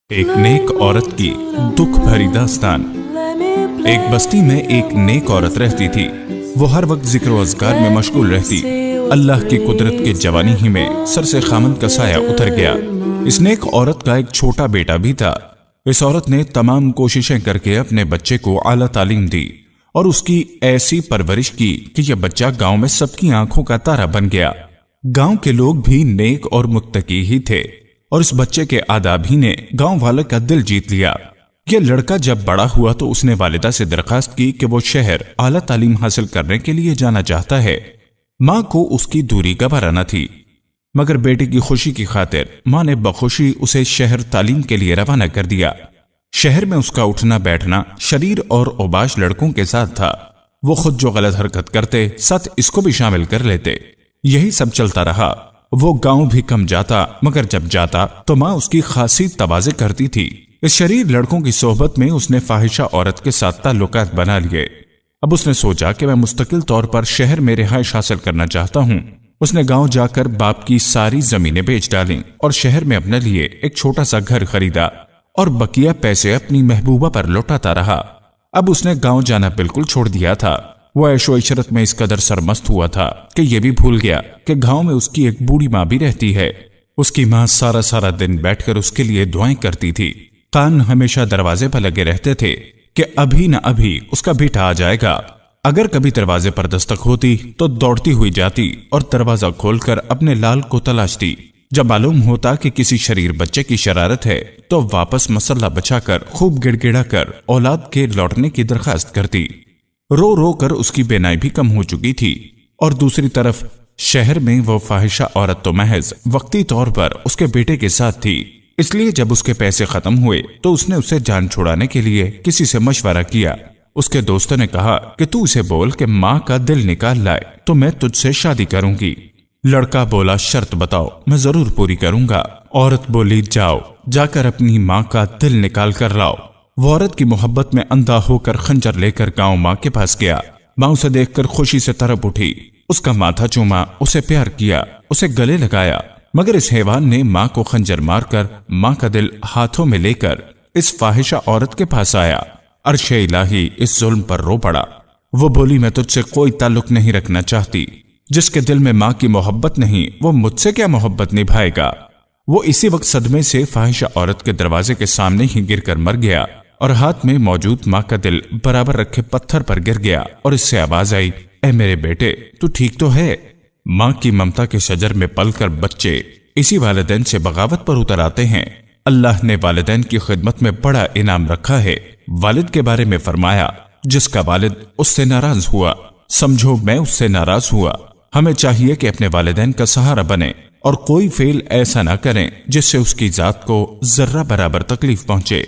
एक नेक औरत की दुख भरी दास्तान। एक बस्ती में एक नेक औरत रहती थी। वो हर वक्त जिक्र व अज़कार में मशगूल रहती। अल्लाह की कुदरत के जवानी ही में सर से खामन का साया उतर गया। इस नेक औरत का एक छोटा बेटा भी था। इस औरत ने तमाम कोशिशें करके अपने बच्चे को आला तालीम दी और उसकी ऐसी परवरिश की कि यह बच्चा गांव में सबकी आंखों का तारा बन गया। गांव के लोग भी नेक और मुत्तकी ही थे और इस बच्चे के आदाब ही ने गांव वाले का दिल जीत लिया। यह लड़का जब बड़ा हुआ तो उसने वालिदा से दरखास्त की कि वो शहर आला तालीम हासिल करने के लिए जाना चाहता है। माँ को उसकी दूरी गवारा न थी, मगर बेटे की खुशी की खातिर माँ ने बखुशी उसे शहर तालीम के लिए रवाना कर दिया। शहर में उसका उठना बैठना शरीर और औबाश लड़कों के साथ था। वो खुद जो गलत हरकत करते साथ इसको भी शामिल कर लेते। यही सब चलता रहा। वो गांव भी कम जाता, मगर जब जाता तो माँ उसकी खासी तवाज़े करती थी। इस शरीर लड़कों की सोहबत में उसने फाहिशा औरत के साथ ताल्लुकात बना लिए। अब उसने सोचा कि मैं मुस्तकिल तौर पर शहर में रिहाइश हासिल करना चाहता हूँ। उसने गांव जाकर बाप की सारी जमीनें बेच डाली और शहर में अपने लिए एक छोटा सा घर खरीदा और बकिया पैसे अपनी महबूबा पर लौटाता रहा। अब उसने गांव जाना बिल्कुल छोड़ दिया था। वो ऐशो इशरत में इस कदर सरमस्त हुआ था कि यह भी भूल गया कि गांव में उसकी एक बूढ़ी माँ भी रहती है। उसकी माँ सारा सारा दिन बैठकर उसके लिए दुआएं करती थी। कान हमेशा दरवाजे पर लगे रहते थे कि अभी न अभी उसका बेटा आ जाएगा। अगर कभी दरवाजे पर दस्तक होती तो दौड़ती हुई जाती और दरवाजा खोलकर अपने लाल को तलाशती। जब मालूम होता कि किसी शरीर बच्चे की शरारत है तो वापस मसल्ला बचाकर खूब गिड़गिड़ा कर औलाद के लौटने की दरखास्त करती। रो रो कर उसकी बेनाई भी कम हो चुकी थी और दूसरी तरफ शहर में वो फाहिशा औरत तो महज वक्ती तौर पर उसके बेटे के साथ थी। इसलिए जब उसके पैसे खत्म हुए तो उसने उसे जान छुड़ाने के लिए किसी से मशवरा किया। उसके दोस्तों ने कहा कि तू उसे बोल कि माँ का दिल निकाल लाए तो मैं तुझसे शादी करूंगी। लड़का बोला, शर्त बताओ, मैं जरूर पूरी करूंगा। औरत बोली, जाओ जाकर अपनी माँ का दिल निकाल कर लाओ। वो औरत की मोहब्बत में अंधा होकर खंजर लेकर गांव माँ के पास गया। माँ उसे देखकर खुशी से तरफ उठी, उसका माथा चूमा, उसे प्यार किया, उसे गले लगाया। मगर इस हैवान ने माँ को खंजर मारकर माँ का दिल हाथों में लेकर इस फाहिशा औरत के पास आया। अर्शे इलाही इस जुल्म पर रो पड़ा। वो बोली, मैं तुझसे कोई ताल्लुक नहीं रखना चाहती। जिसके दिल में माँ की मोहब्बत नहीं वो मुझसे क्या मोहब्बत निभाएगा। वो इसी वक्त सदमे से फाहिशा औरत के दरवाजे के सामने ही गिरकर मर गया और हाथ में मौजूद माँ का दिल बराबर रखे पत्थर पर गिर गया और इससे आवाज आई, ए मेरे बेटे, तू ठीक तो है। माँ की ममता के शजर में पलकर बच्चे इसी वालिदैन से बगावत पर उतर आते हैं। अल्लाह ने वालिदैन की खिदमत में बड़ा इनाम रखा है। वालिद के बारे में फरमाया, जिसका वालिद उससे नाराज हुआ समझो मैं उससे नाराज हुआ। हमें चाहिए कि अपने वालिदैन का सहारा बने और कोई फेल ऐसा ना करें जिससे उसकी जात को जर्रा बराबर तकलीफ पहुंचे।